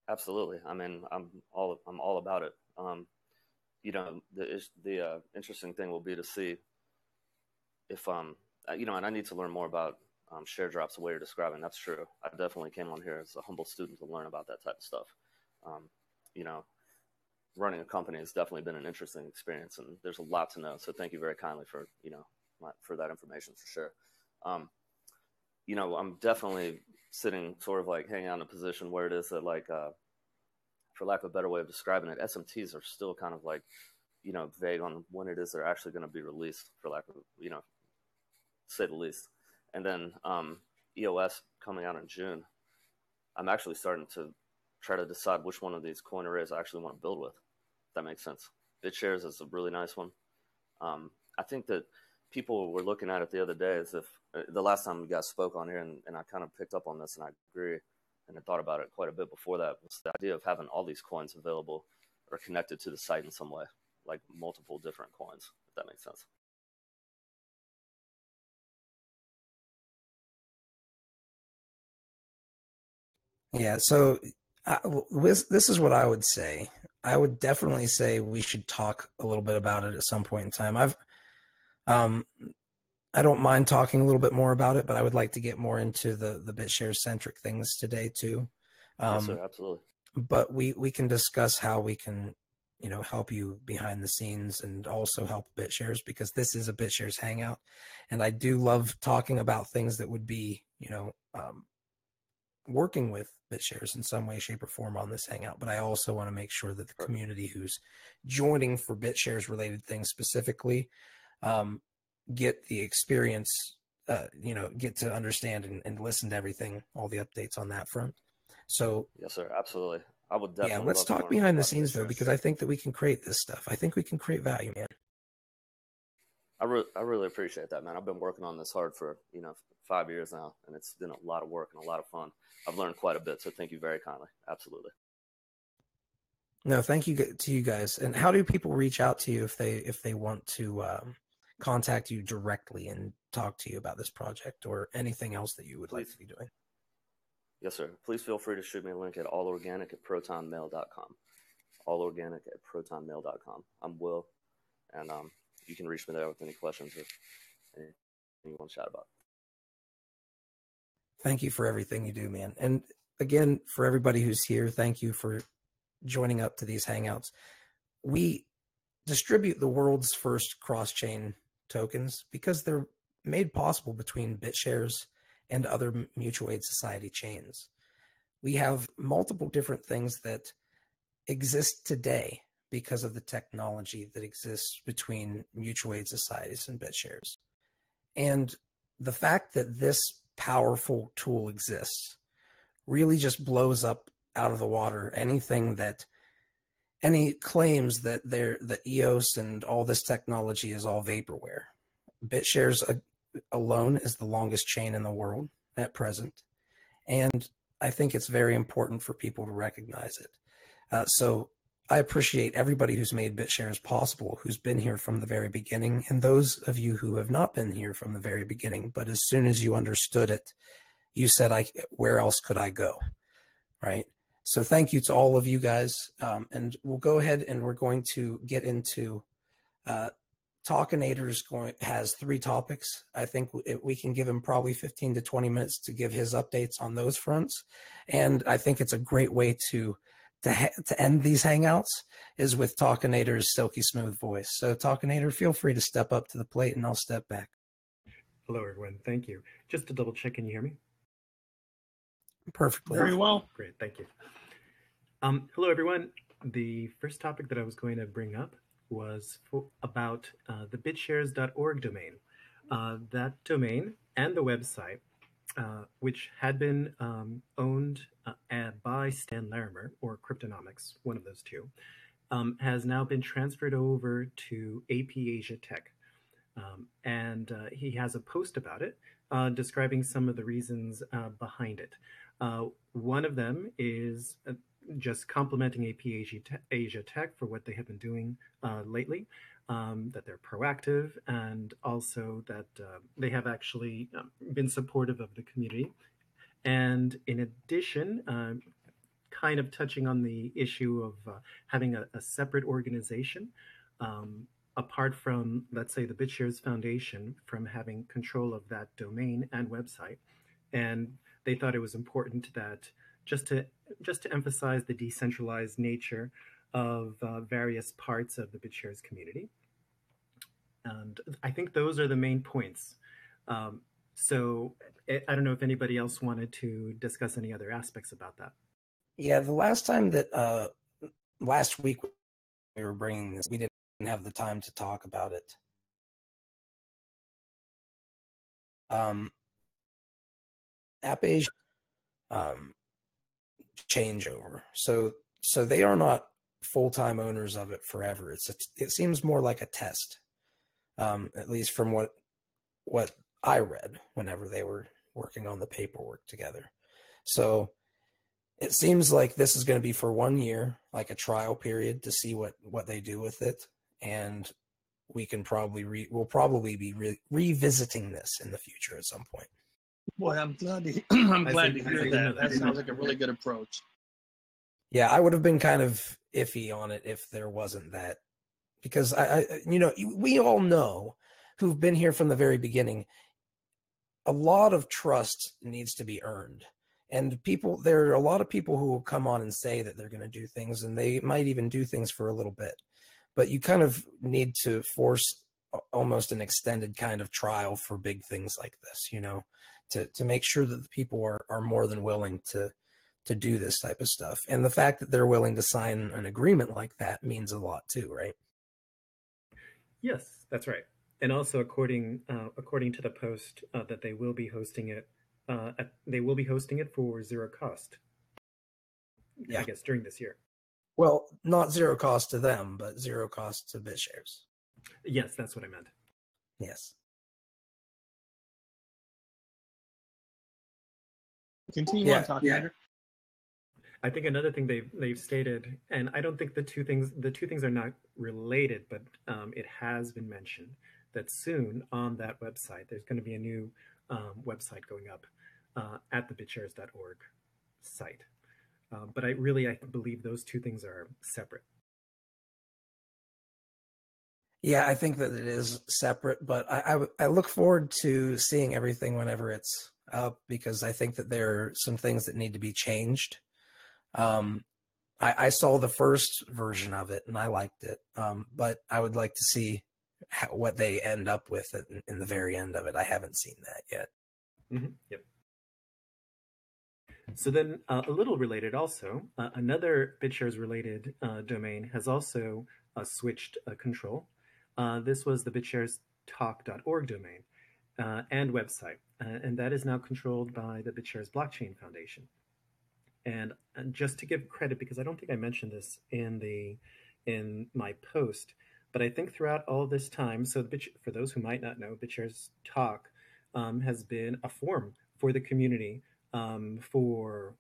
Absolutely. I mean, I'm all about it. The interesting thing will be to see if and I need to learn more about Sharedrop's the way you're describing. That's true. I definitely came on here as a humble student to learn about that type of stuff. Running a company has definitely been an interesting experience, and there's a lot to know. So thank you very kindly for for that information, for sure. I'm definitely sitting sort of like hanging out in a position where it is that, like, for lack of a better way of describing it, SMTs are still kind of like, vague on when it is they're actually going to be released, for lack of, to say the least. And then EOS coming out in June, I'm actually starting to try to decide which one of these coin arrays I actually want to build with, if that makes sense. BitShares is a really nice one. I think that people were looking at it the other day as if the last time you guys spoke on here, and I kind of picked up on this, and I agree, and I thought about it quite a bit before that, was the idea of having all these coins available or connected to the site in some way, like multiple different coins, if that makes sense. Yeah, so this is what I would say. I would definitely say we should talk a little bit about it at some point in time. I don't mind talking a little bit more about it, but I would like to get more into the BitShares centric things today too. Yes, sir, absolutely. But we can discuss how we can, help you behind the scenes and also help BitShares, because this is a BitShares hangout, and I do love talking about things that would be, working with BitShares in some way, shape, or form on this hangout. But I also want to make sure that the community who's joining for BitShares related things specifically get the experience, get to understand and listen to everything, all the updates on that front. So yes, sir, absolutely. I would definitely. Yeah, let's talk behind the scenes though, because I think that we can create this stuff. I think we can create value, man. I really appreciate that, man. I've been working on this hard for 5 years now, and it's been a lot of work and a lot of fun. I've learned quite a bit, so thank you very kindly. Absolutely. No, thank you to you guys. And how do people reach out to you if they want to contact you directly and talk to you about this project or anything else that you would like to be doing? Yes, sir. Please feel free to shoot me a link at allorganic@protonmail.com. Allorganic@protonmail.com. I'm Will, and you can reach me there with any questions or anything you want to chat about. Thank you for everything you do, man. And again, for everybody who's here, thank you for joining up to these hangouts. We distribute the world's first cross-chain tokens because they're made possible between BitShares and other mutual aid society chains. We have multiple different things that exist today because of the technology that exists between mutual aid societies and BitShares. And the fact that this powerful tool exists really just blows up out of the water any claims that EOS and all this technology is all vaporware. BitShares alone is the longest chain in the world at present, and I think it's very important for people to recognize it. So I appreciate everybody who's made BitShares possible, who's been here from the very beginning, and those of you who have not been here from the very beginning, but as soon as you understood it, you said, where else could I go, right? So thank you to all of you guys, and we'll go ahead and we're going to get into Talkinator's has 3 topics. I think we can give him probably 15 to 20 minutes to give his updates on those fronts. And I think it's a great way to end these hangouts is with Talkinator's silky smooth voice. So Talkinator, feel free to step up to the plate and I'll step back. Hello, everyone. Thank you. Just to double check, can you hear me? Perfectly. Very well. Great. Thank you. Hello, everyone. The first topic that I was going to bring up was about the bitshares.org domain. That domain and the website, which had been owned by Stan Larimer or Cryptonomics, one of those two, has now been transferred over to AP Asia Tech. And he has a post about it describing some of the reasons behind it. One of them is just complimenting AP Asia Tech for what they have been doing lately, that they're proactive, and also that they have actually been supportive of the community. And in addition, kind of touching on the issue of having a separate organization, apart from, let's say, the BitShares Foundation, from having control of that domain and website. And they thought it was important that just to emphasize the decentralized nature of various parts of the BitShares community. And I think those are the main points. So I don't know if anybody else wanted to discuss any other aspects about that. Yeah, the last time that last week we were bringing this, we didn't have the time to talk about it. App Asia changeover. So they are not full-time owners of it forever. It seems more like a test, at least from what I read whenever they were working on the paperwork together. So it seems like this is going to be for 1 year, like a trial period to see what they do with it. And we can we'll probably be revisiting this in the future at some point. Boy, I'm glad to hear that. That sounds like a really good approach. Yeah, I would have been kind of iffy on it if there wasn't that, because we all know who've been here from the very beginning, a lot of trust needs to be earned. And there are a lot of people who will come on and say that they're going to do things, and they might even do things for a little bit. But you kind of need to force almost an extended kind of trial for big things like this, to make sure that the people are more than willing to do this type of stuff. And the fact that they're willing to sign an agreement like that means a lot too, right? Yes, that's right. And also, according to the post, that they will be hosting it. They will be hosting it for zero cost. Yeah. I guess during this year. Well, not zero cost to them, but zero cost to BitShares. Yes, that's what I meant. Yes. Continue on talking, Andrew. I think another thing they've stated, and I don't think the two things are not related, but it has been mentioned that soon on that website there's going to be a new website going up at the BitShares.org site. But I believe those two things are separate. Yeah, I think that it is separate, but I look forward to seeing everything whenever it's up, because I think that there are some things that need to be changed. I saw the first version of it and I liked it, but I would like to see what they end up with in the very end of it. I haven't seen that yet. Mm-hmm. Yep. So then a little related also, another BitShares related domain has also switched control. This was the BitShares-Talk.org domain and website, and that is now controlled by the BitShares Blockchain Foundation. And just to give credit, because I don't think I mentioned this in my post, but I think throughout all this time, so for those who might not know, BitShares Talk has been a forum for the community for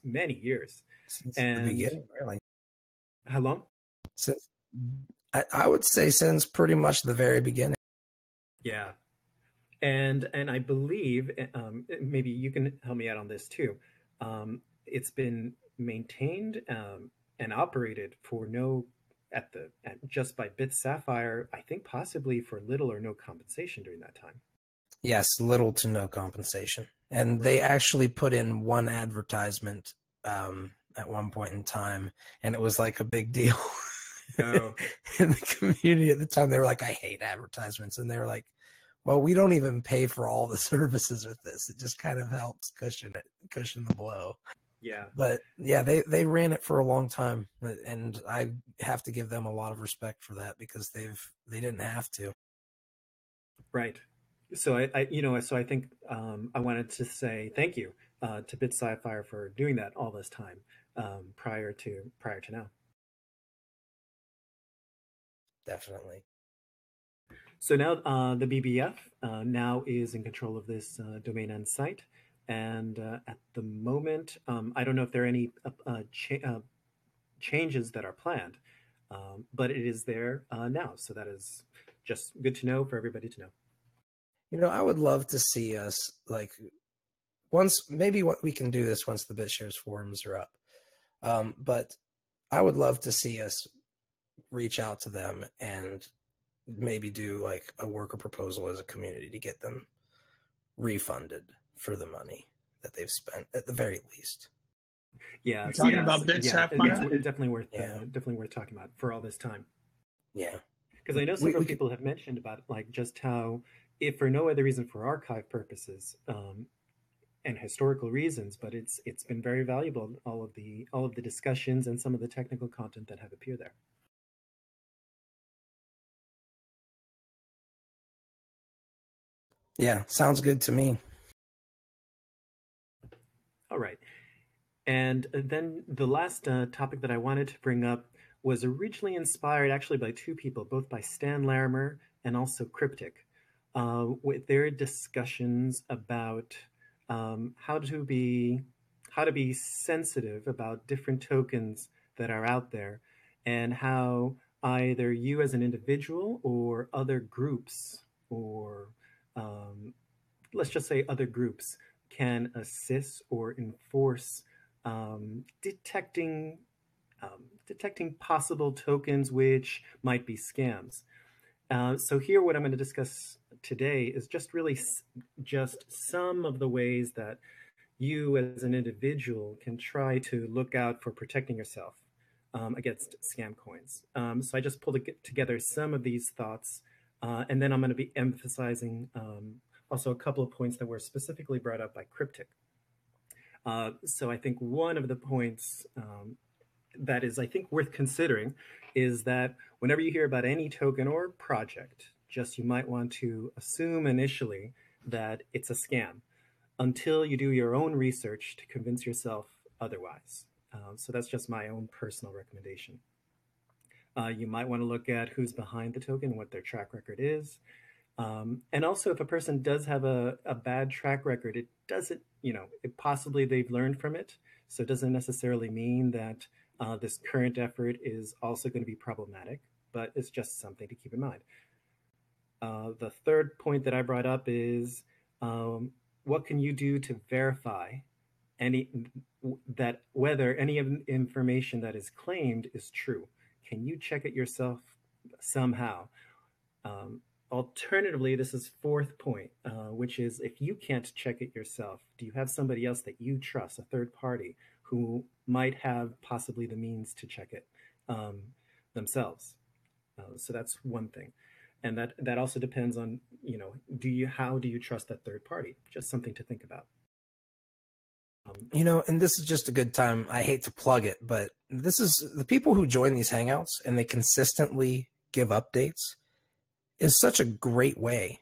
many years. Since and the beginning, really. How long? Since I would say since pretty much the very beginning. Yeah, and I believe maybe you can help me out on this too. It's been maintained and operated for just by BitSapphire, I think possibly for little or no compensation during that time. Yes, little to no compensation. And they actually put in one advertisement at one point in time, and it was like a big deal. Oh. In the community at the time. They were like, I hate advertisements. And they were like, well, we don't even pay for all the services with this. It just kind of helps cushion the blow. Yeah. But yeah, they ran it for a long time, and I have to give them a lot of respect for that, because they didn't have to. Right. So I think I wanted to say thank you to Bit Sci-Fi for doing that all this time prior to now. Definitely. So now the BBF now is in control of this domain and site, and at the moment, I don't know if there are any changes that are planned, but it is there now. So that is just good to know for everybody to know. I would love to see us maybe what we can do this once the BitShares forums are up. But I would love to see us reach out to them and maybe do like a worker proposal as a community to get them refunded for the money that they've spent at the very least. Yeah, you're talking about Sapphire. It's definitely worth talking about for all this time. Yeah, because I know several people have mentioned about like just how, if for no other reason for archive purposes and historical reasons, but it's been very valuable, all of the discussions and some of the technical content that have appeared there. Yeah, sounds good to me. All right. And then the last topic that I wanted to bring up was originally inspired actually by two people, both by Stan Larimer and also Cryptic, with their discussions about how to be sensitive about different tokens that are out there, and how either you as an individual or other groups, or let's just say other groups, can assist or enforce detecting possible tokens which might be scams. So here, what I'm going to discuss today is just some of the ways that you as an individual can try to look out for protecting yourself against scam coins. So I just pulled together some of these thoughts, and then I'm going to be emphasizing also a couple of points that were specifically brought up by Cryptic. So I think one of the points that is, I think, worth considering is that whenever you hear about any token or project, you might want to assume initially that it's a scam until you do your own research to convince yourself otherwise. So that's just my own personal recommendation. You might want to look at who's behind the token, what their track record is. And also, if a person does have a bad track record, it doesn't, possibly they've learned from it. So it doesn't necessarily mean that this current effort is also going to be problematic, but it's just something to keep in mind. The third point that I brought up is what can you do to verify whether any of the information that is claimed is true? Can you check it yourself somehow? Alternatively, this is fourth point, which is if you can't check it yourself, do you have somebody else that you trust, a third party, who might have possibly the means to check it themselves? So that's one thing. And that also depends on, how do you trust that third party? Just something to think about. And this is just a good time. I hate to plug it, but this is the people who join these Hangouts and they consistently give updates is such a great way,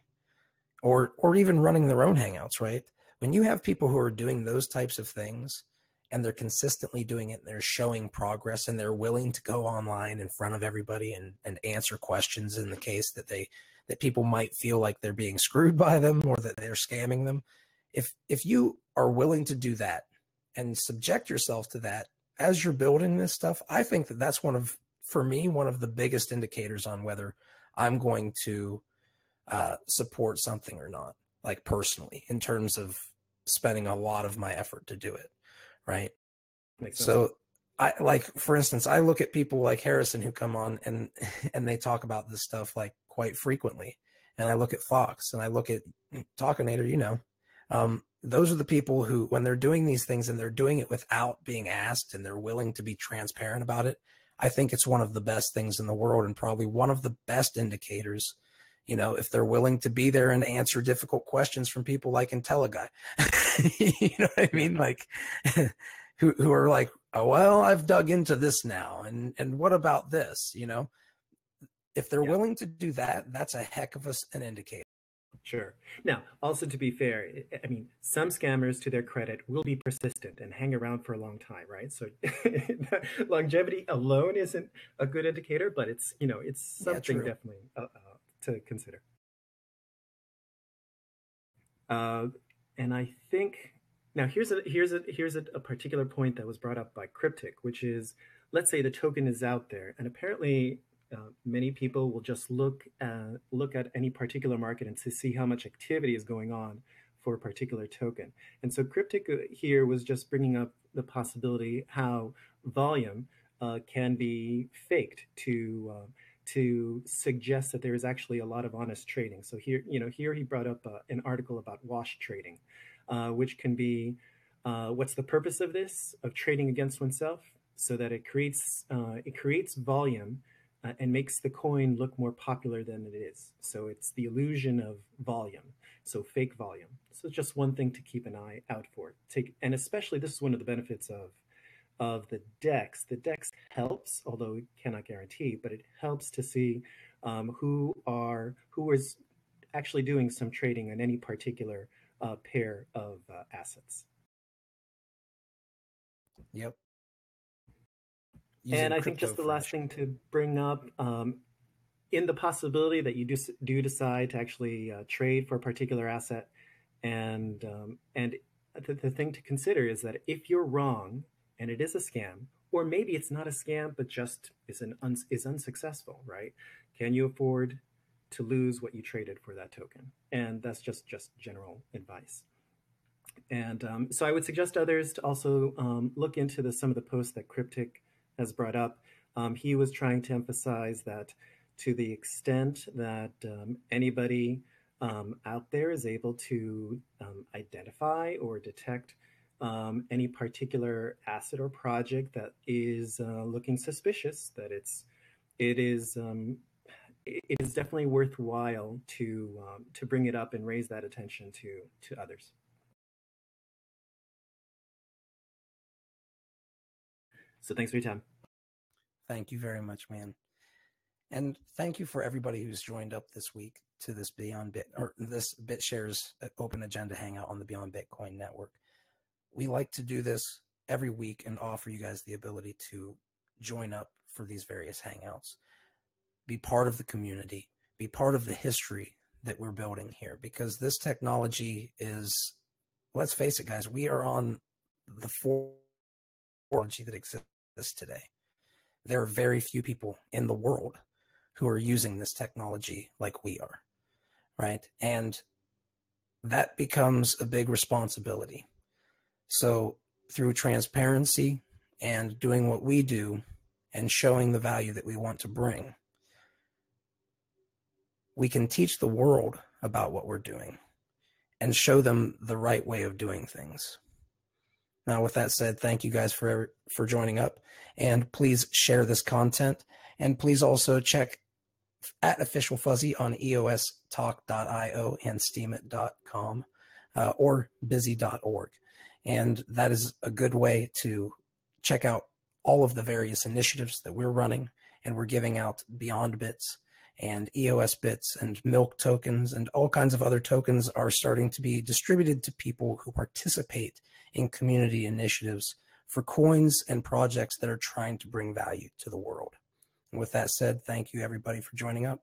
or even running their own Hangouts, right? When you have people who are doing those types of things and they're consistently doing it, and they're showing progress, and they're willing to go online in front of everybody and answer questions in the case that people might feel like they're being screwed by them or that they're scamming them. If you are willing to do that and subject yourself to that as you're building this stuff, I think that's one of the biggest indicators on whether I'm going to support something or not, like personally, in terms of spending a lot of my effort to do it, right? So for instance, I look at people like Harrison who come on and they talk about this stuff like quite frequently. And I look at Fox and I look at Talkinator, those are the people who, when they're doing these things and they're doing it without being asked and they're willing to be transparent about it, I think it's one of the best things in the world, and probably one of the best indicators, if they're willing to be there and answer difficult questions from people like IntelliGuy. You know what I mean? Like who are like, oh, well, I've dug into this now. And what about this? If they're willing to do that, that's a heck of an indicator. Sure. Now, also to be fair, I mean, some scammers, to their credit, will be persistent and hang around for a long time, right? So longevity alone isn't a good indicator, but it's, you know, it's something definitely to consider. And I think now here's a particular point that was brought up by Cryptic, which is, let's say the token is out there, and apparently many people will just look at any particular market and to see how much activity is going on for a particular token. And so Cryptic here was just bringing up the possibility how volume can be faked to suggest that there is actually a lot of honest trading. So here he brought up an article about wash trading, which can be, what's the purpose of this, of trading against oneself, so that it creates volume and makes the coin look more popular than it is. So it's the illusion of volume, so fake volume. So just one thing to keep an eye out for. And especially, this is one of the benefits of the DEX. The DEX helps, although it cannot guarantee, but it helps to see who is actually doing some trading on any particular pair of assets. Yep. And I think just the last thing to bring up, in the possibility that you do decide to actually trade for a particular asset, and the thing to consider is that if you're wrong and it is a scam, or maybe it's not a scam but just is unsuccessful, right? Can you afford to lose what you traded for that token? And that's just general advice. And so I would suggest others to also look into some of the posts that Cryptic has brought up. He was trying to emphasize that to the extent that anybody out there is able to identify or detect any particular asset or project that is looking suspicious, that it is definitely worthwhile to bring it up and raise that attention to others. So thanks for your time. Thank you very much, man. And thank you for everybody who's joined up this week to this this BitShares Open Agenda Hangout on the Beyond Bitcoin Network. We like to do this every week and offer you guys the ability to join up for these various hangouts. Be part of the community. Be part of the history that we're building here, because this technology is, let's face it, guys, we are on the technology that exists today. There are very few people in the world who are using this technology like we are, right? And that becomes a big responsibility. So through transparency and doing what we do and showing the value that we want to bring, we can teach the world about what we're doing and show them the right way of doing things. Now, with that said, thank you guys for joining up, and please share this content, and please also check at officialfuzzy on eostalk.io and steemit.com or busy.org. And that is a good way to check out all of the various initiatives that we're running, and we're giving out Beyond Bits and EOS Bits and Milk tokens, and all kinds of other tokens are starting to be distributed to people who participate in community initiatives for coins and projects that are trying to bring value to the world. And with that said, thank you everybody for joining up.